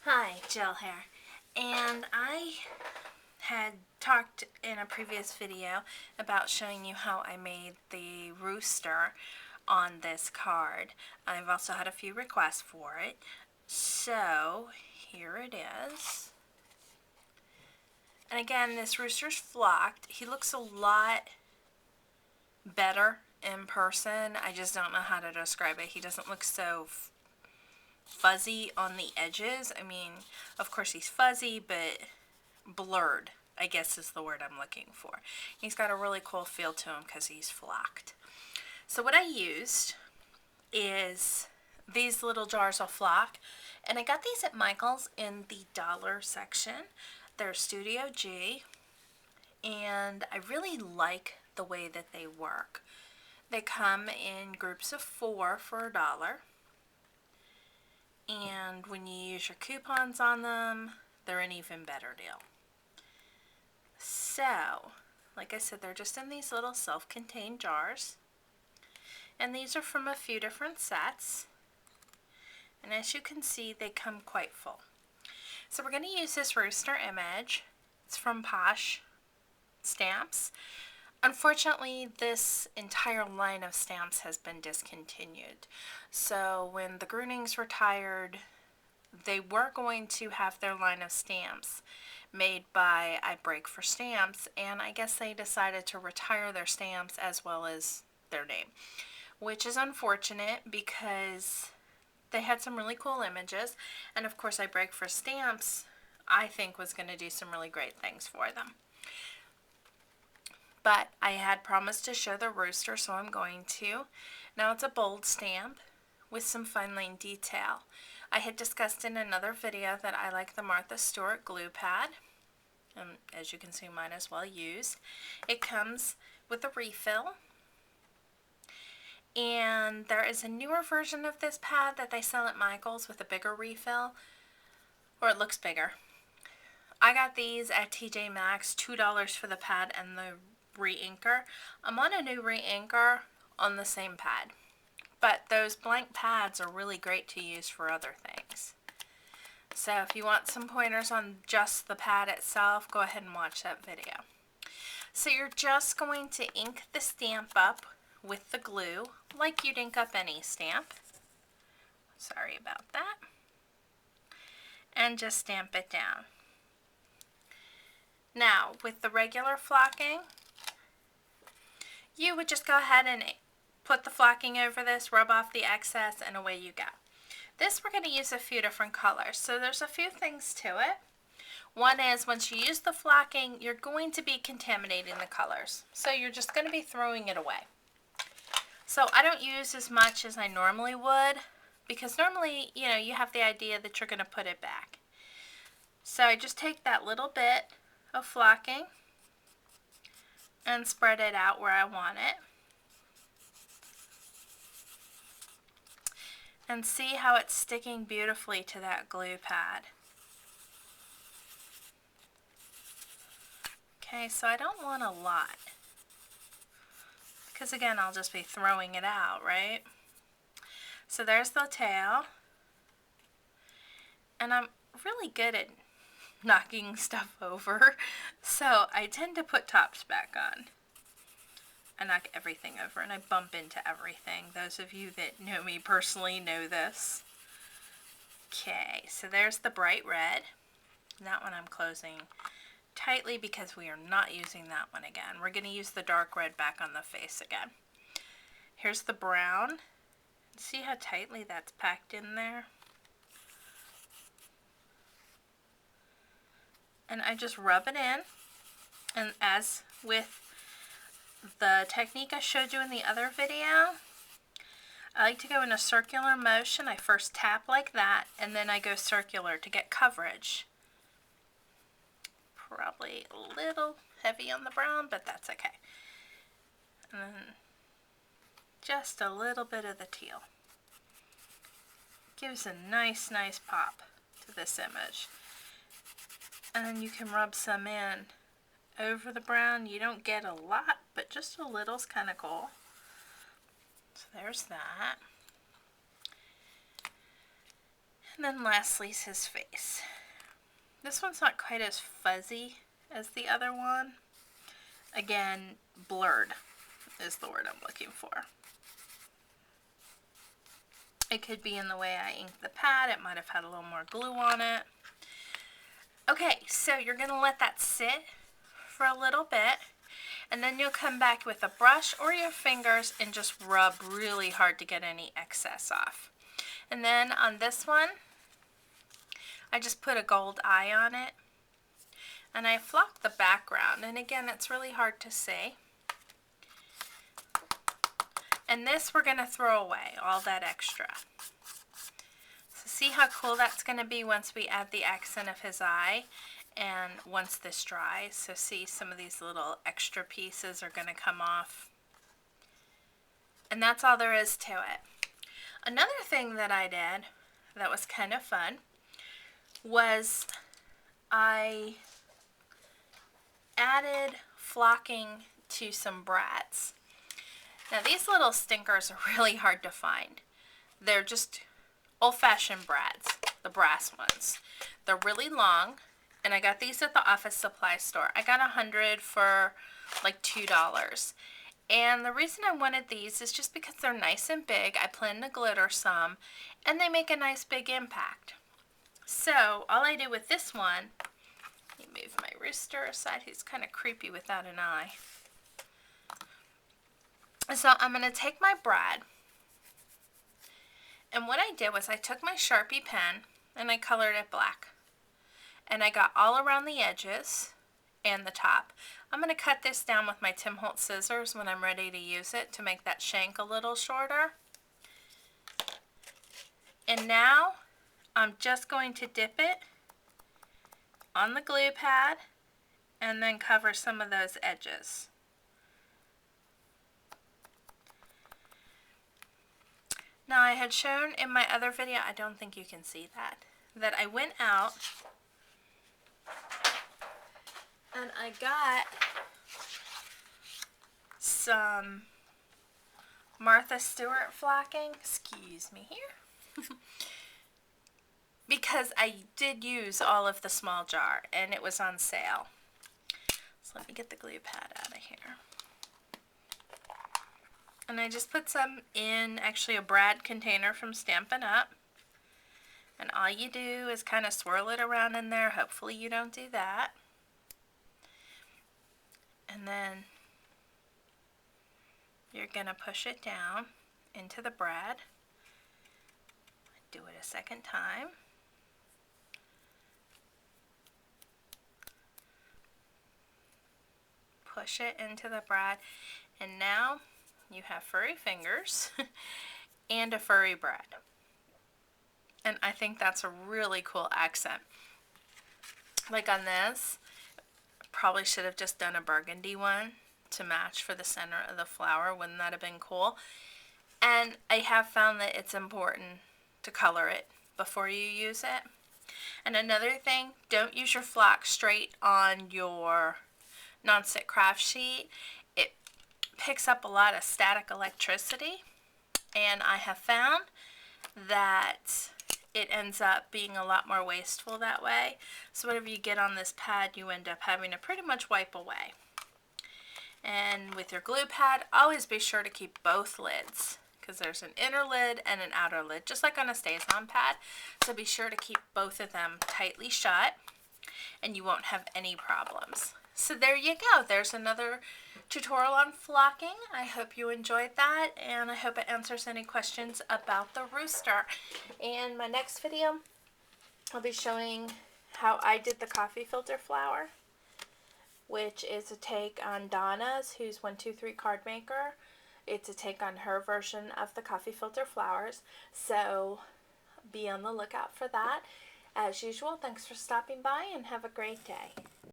Hi, Jill here, and I had talked in a previous video about showing you how I made the rooster on this card. I've also had a few requests for it, so here it is. And again, this rooster's flocked. He looks a lot better in person. I just don't know how to describe it. He doesn't look so fuzzy on the edges. I mean, of course he's fuzzy, but blurred, I guess is the word I'm looking for. He's got a really cool feel to him because he's flocked. So what I used is these little jars of flock, and I got these at Michael's in the dollar section. They're Studio G, and I really like the way that they work. They come in groups of 4 for $1. And when you use your coupons on them, they're an even better deal. So, like I said, they're just in these little self-contained jars. And these are from a few different sets. And as you can see, they come quite full. So we're going to use this rooster image. It's from Posh stamps. Unfortunately, this entire line of stamps has been discontinued. So when the Groenings retired, they were going to have their line of stamps made by I Break for Stamps, and I guess they decided to retire their stamps as well as their name, which is unfortunate because they had some really cool images, and of course I Break for Stamps I think was going to do some really great things for them. But I had promised to show the rooster, so I'm going to. Now it's a bold stamp with some fine line detail. I had discussed in another video that I like the Martha Stewart glue pad. As you can see, mine is well used. It comes with a refill. And there is a newer version of this pad that they sell at Michael's with a bigger refill. Or it looks bigger. I got these at TJ Maxx, $2 for the pad and the re-inker. I'm on a new re-inker on the same pad. But those blank pads are really great to use for other things. So if you want some pointers on just the pad itself, go ahead and watch that video. So you're just going to ink the stamp up with the glue like you'd ink up any stamp. Sorry about that. And just stamp it down. Now with the regular flocking, you would just go ahead and put the flocking over this, rub off the excess, and away you go. This we're going to use a few different colors. So there's a few things to it. One is once you use the flocking, you're going to be contaminating the colors. So you're just going to be throwing it away. So I don't use as much as I normally would because normally, you have the idea that you're going to put it back. So I just take that little bit of flocking and spread it out where I want it. And see how it's sticking beautifully to that glue pad. Okay, so I don't want a lot. Because again, I'll just be throwing it out, right? So there's the tail. And I'm really good at knocking stuff over. So I tend to put tops back on. I knock everything over and I bump into everything. Those of you that know me personally know this. Okay, so there's the bright red. That one I'm closing tightly because we are not using that one again. We're going to use the dark red back on the face again. Here's the brown. See how tightly that's packed in there? And I just rub it in. And as with the technique I showed you in the other video, I like to go in a circular motion. I first tap like that, and then I go circular to get coverage. Probably a little heavy on the brown, but that's okay. And then just a little bit of the teal. Gives a nice pop to this image. And then you can rub some in over the brown. You don't get a lot, but just a little's kind of cool. So there's that. And then lastly is his face. This one's not quite as fuzzy as the other one. Again, blurred is the word I'm looking for. It could be in the way I inked the pad. It might have had a little more glue on it. Okay, so you're going to let that sit for a little bit, and then you'll come back with a brush or your fingers and just rub really hard to get any excess off. And then on this one, I just put a gold eye on it, and I flocked the background, and again, it's really hard to see. And this we're going to throw away, all that extra. So see how cool that's going to be once we add the accent of his eye and once this dries. So see, some of these little extra pieces are going to come off. And that's all there is to it. Another thing that I did that was kind of fun was I added flocking to some brads. Now these little stinkers are really hard to find. They're just old-fashioned brads, the brass ones. They're really long, and I got these at the office supply store. I got 100 for like $2. And the reason I wanted these is just because they're nice and big. I plan to glitter some, and they make a nice big impact. So all I do with this one, let me move my Rooster aside. He's kind of creepy without an eye. So I'm going to take my brad, and what I did was I took my Sharpie pen and I colored it black, and I got all around the edges and the top. I'm going to cut this down with my Tim Holtz scissors when I'm ready to use it to make that shank a little shorter. And now I'm just going to dip it on the glue pad and then cover some of those edges. Now I had shown in my other video, I don't think you can see that I went out and I got some Martha Stewart flocking, excuse me here, because I did use all of the small jar and it was on sale. So let me get the glue pad out of here. And I just put some in actually a brad container from Stampin' Up. And all you do is kind of swirl it around in there. Hopefully you don't do that. And then you're going to push it down into the brad. Do it a second time. Push it into the brad. And now you have furry fingers and a furry brad. And I think that's a really cool accent. Like on this, probably should have just done a burgundy one to match for the center of the flower. Wouldn't that have been cool? And I have found that it's important to color it before you use it. And another thing, don't use your flock straight on your nonstick craft sheet. It picks up a lot of static electricity, and I have found that it ends up being a lot more wasteful that way. So whatever you get on this pad, you end up having to pretty much wipe away. And with your glue pad, always be sure to keep both lids, because there's an inner lid and an outer lid, just like on a StazOn pad. So be sure to keep both of them tightly shut, and you won't have any problems. So there you go. There's another tutorial on flocking. I hope you enjoyed that, and I hope it answers any questions about the Rooster. And my next video, I'll be showing how I did the coffee filter flower, which is a take on Donna's, who's 123 Card Maker. It's a take on her version of the coffee filter flowers. So be on the lookout for that. As usual, thanks for stopping by and have a great day.